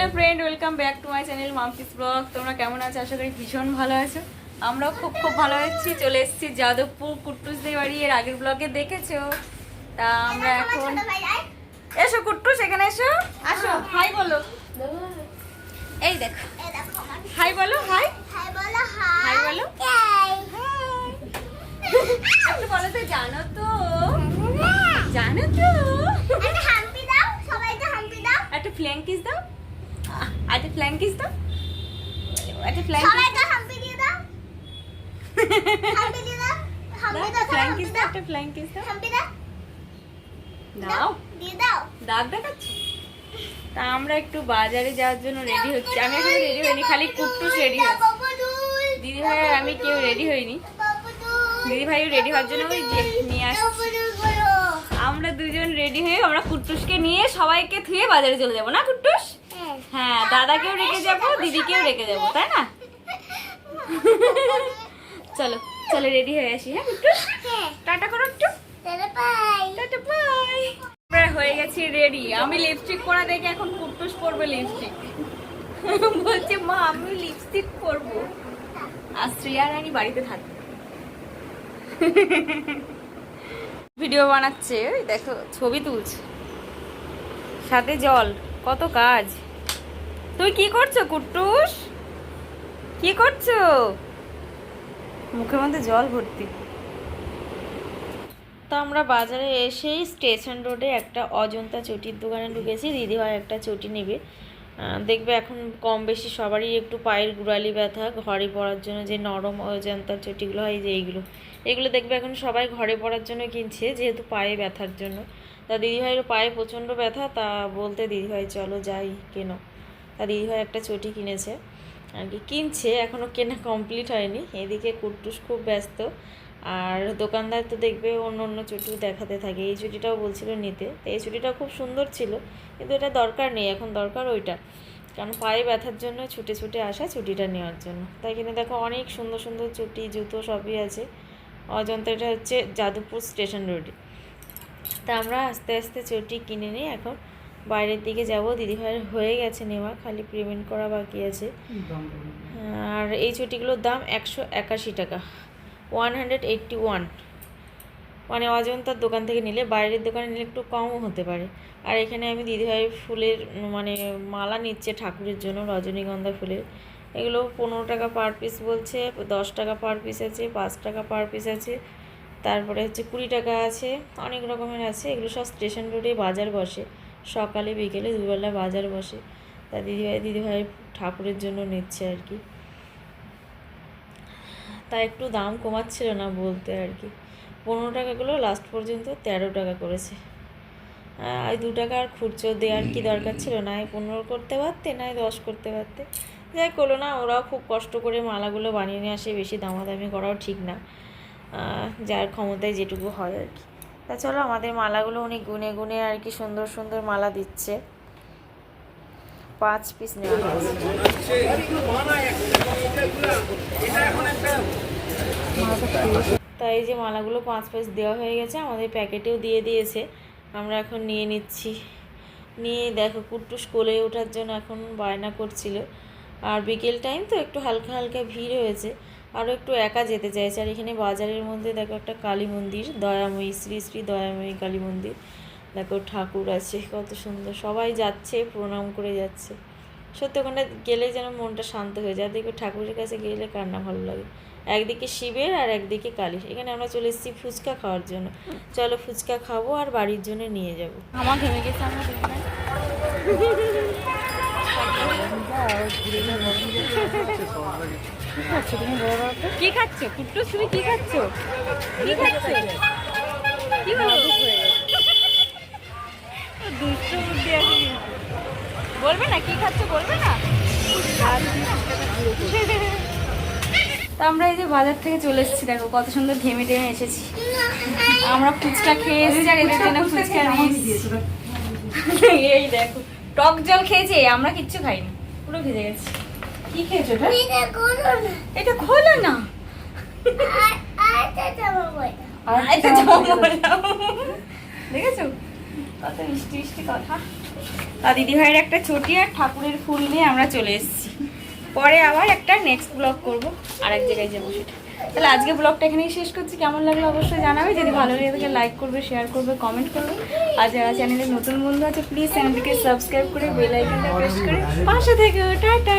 Hello friend, welcome back to my channel Mampi's blog. তোমরা কেমন আছো? আশা করি ভীষণ ভালো আছো। আমরাও খুব খুব ভালো আছি। চলে এসেছি যাদবপুর কুট্টুসদের বাড়ি। এর আগের ব্লগে দেখেছো। তা আমরা এখন এসো কুট্টুস, এখানে এসো, আসো, হাই বলো। এই দেখো, হাই বলো, হাই হাই বলো, একটু বলো তো, জানো তো, জানো তো, একটা ফ্ল্যাং কিস দাও, একটা ফ্ল্যাং কিস দাও, একটা ফ্ল্যাং কিস দাও, ফ্ল্যাং কিস দাও, একটা ফ্ল্যাং কিস দাও, দাও, দাগ দেখাচ্ছি। তা আমরা একটু বাজারে যাওয়ার জন্য রেডি হচ্ছি। আমি এখন রেডি হইনি, খালি কুট্টুস রেডি হচ্ছে। দিদি ভাই আর আমি কেউ রেডি হইনি। দিদি ভাই রেডি হওয়ার জন্য ওই যে নিয়ে আসছি। আমরা দুজন রেডি হয়ে আমরা কুট্টুসকে নিয়ে সবাইকে থুয়ে বাজারে চলে যাবো না কুট্টুস? হ্যাঁ, দাদাকেও রেখে যাবো, দিদিকেও রেখে যাবো, তাই না? চলো চলো রেডি হয়ে আসি। হ্যাঁ কুট্টুস, টাটা করো একটু, টাটা বাই। আমরা হয়ে গেছি রেডি। আমি লিপস্টিক পরা দেখে এখন কুট্টুস পরবে লিপস্টিক। বলছে মা আমি লিপস্টিক পরবো। আর শ্রেয়া রানী বাড়িতে থাকবে, ভিডিও বানাচ্ছে। ওই দেখো ছবি তুলছে, সাথে জল, কত কাজ। তুই কি করছো কুট্টুস? কি করছো? মুখের মধ্যে জল ভর্তি। তো আমরা বাজারে এসেই স্টেশন রোডে একটা অজন্তা চটির দোকানে ঢুকেছি। দিদিভাই একটা চটি নেবে। দেখবে এখন কম বেশি সবারই একটু পায়ের গোড়ালি ব্যথা, ঘরে পরার জন্য যে নরম অজন্তার চটিগুলো হয়, যে এগুলো দেখবে এখন সবাই ঘরে পরার জন্য কিনছে, যেহেতু পায়ে ব্যথার জন্য। তা দিদিভাইয়েরও পায়ে প্রচণ্ড ব্যথা, তা বলতে দিদিভাই চলো যাই কেন। তা দিদিভাই একটা চটি কিনেছে আর কি, কিনছে, এখনও কেনা কমপ্লিট হয়নি। এদিকে কুট্টুস খুব ব্যস্ত। আর দোকানদার তো দেখবে অন্য অন্য চটিও দেখাতে থাকে। এই চটিটাও বলছিল নিতে, তো এই চটিটাও খুব সুন্দর ছিল, কিন্তু এটা দরকার নেই, এখন দরকার ওইটা, কারণ পায়ে ব্যথার জন্য ছুটে ছুটে আসা চটিটা নেওয়ার জন্য। তাই কিনে দেখো অনেক সুন্দর সুন্দর চটি, জুতো সবই আছে। অজন্তা, এটা হচ্ছে যাদবপুর স্টেশন রোডে। তা আমরা আস্তে আস্তে চটি কিনে নিই, এখন বাইরের দিকে যাব। দিদিভাইয়ের হয়ে গেছে নেওয়া, খালি পেমেন্ট করা বাকি আছে। আর এই চটিগুলোর দাম 181 টাকা, 181। মানে অজন্তার দোকান থেকে নিলে, বাইরের দোকানে নিলে একটু কমও হতে পারে। আর এখানে আমি দিদিভাই ফুলের মানে মালা নিচ্ছে ঠাকুরের জন্য, রজনীগন্ধা ফুলের। এগুলো 15 টাকা পার পিস বলছে, 10 টাকা পার পিস আছে, 5 টাকা পার পিস আছে, তারপরে হচ্ছে 20 টাকা আছে, অনেক রকমের আছে। এগুলো সব স্টেশন রোডে বাজার বসে, সকালে বিকেলে দুবেলা বাজার বসে। তা দিদিভাই ঠাকুরের জন্য নিচ্ছে আর কি। তা একটু দাম কমাচ্ছিল না বলতে আর কি। 15 টাকাগুলো লাস্ট পর্যন্ত 13 টাকা করেছে। আর 2 টাকা আর খুচরো দেওয়ার কি দরকার ছিল? না 15 করতে পারতে, না 10 করতে পারতে, যাই করলো না। ওরাও খুব কষ্ট করে মালাগুলো বানিয়ে নিয়ে আসে, বেশি দামাদামি করাও ঠিক না, যার ক্ষমতায় যেটুকু হয় আর কি। তা চলো, আমাদের মালাগুলো উনি গুনে গুনে আর কি সুন্দর সুন্দর মালা দিচ্ছে। 5 পিস নেওয়া হয়েছে। তাই এই যে মালাগুলো 5 পিস দেওয়া হয়ে গেছে, আমাদের প্যাকেটেও দিয়ে দিয়েছে। আমরা এখন নিয়ে নিচ্ছি। নিয়ে দেখো কুট্টুস কোলে ওঠার জন্য এখন বায়না করছিল। আর বিকেল টাইম তো একটু হালকা হালকা ভিড় হয়েছে, আরও একটু একা যেতে চাইছে। আর এখানে বাজারের মধ্যে দেখো একটা কালী মন্দির, দয়াময়ী, শ্রী শ্রী দয়াময়ী কালী মন্দির। দেখো ঠাকুর আছে, কত সুন্দর, সবাই যাচ্ছে, প্রণাম করে যাচ্ছে। সত্যি ওখানে গেলে যেন মনটা শান্ত হয়ে যায়। দেখো ঠাকুরের কাছে গেলে কার না ভালো লাগে। একদিকে শিবের আর একদিকে কালীর। এখানে আমরা চলে এসেছি ফুচকা খাওয়ার জন্য। চলো ফুচকা খাবো আর বাড়ির জন্য নিয়ে যাব। আমার ঘেমে গেছে, আমরা কি খাচ্ছ কুট্টুস? তুমি কি খাচ্ছ? কি খাচ্ছ? কি হলো? দুষ্ট বুদ্ধি আছে, বলবে না কি খাচ্ছ, বলবে না। তো আমরা এই যে বাজার থেকে চলে এসেছি, দেখো কত সুন্দর ঘেমে টেমে এসেছি। আমরা ফুচকা খেয়ে এসেছি, আর এদের জন্য ফুচকা নিয়ে এই দেখো টক জল খেয়েছে, আমরা কিচ্ছু খাইনি, পুরো ভেজে গেছি। কি খেয়েছো? এটা খোলো না, দেখেছো কত মিষ্টি মিষ্টি কথা। তা দিদিভাইয়ের একটা চটি আর ঠাকুরের ফুল নিয়ে আমরা চলে এসেছি। পরে আবার একটা নেক্সট ব্লগ করব, আর এক জায়গায় যাবো সেটা। তাহলে আজকে ব্লগটা এখানেই শেষ করছি। কেমন লাগলো অবশ্যই জানাবে, যদি ভালো লেগে থাকে লাইক করবে, শেয়ার করবে, কমেন্ট করবে। আর যারা চ্যানেলে নতুন বন্ধু আছে প্লিজ চ্যানেলটিকে সাবস্ক্রাইব করে বেল আইকনটা প্রেস করে পাশে থেকে টাটা।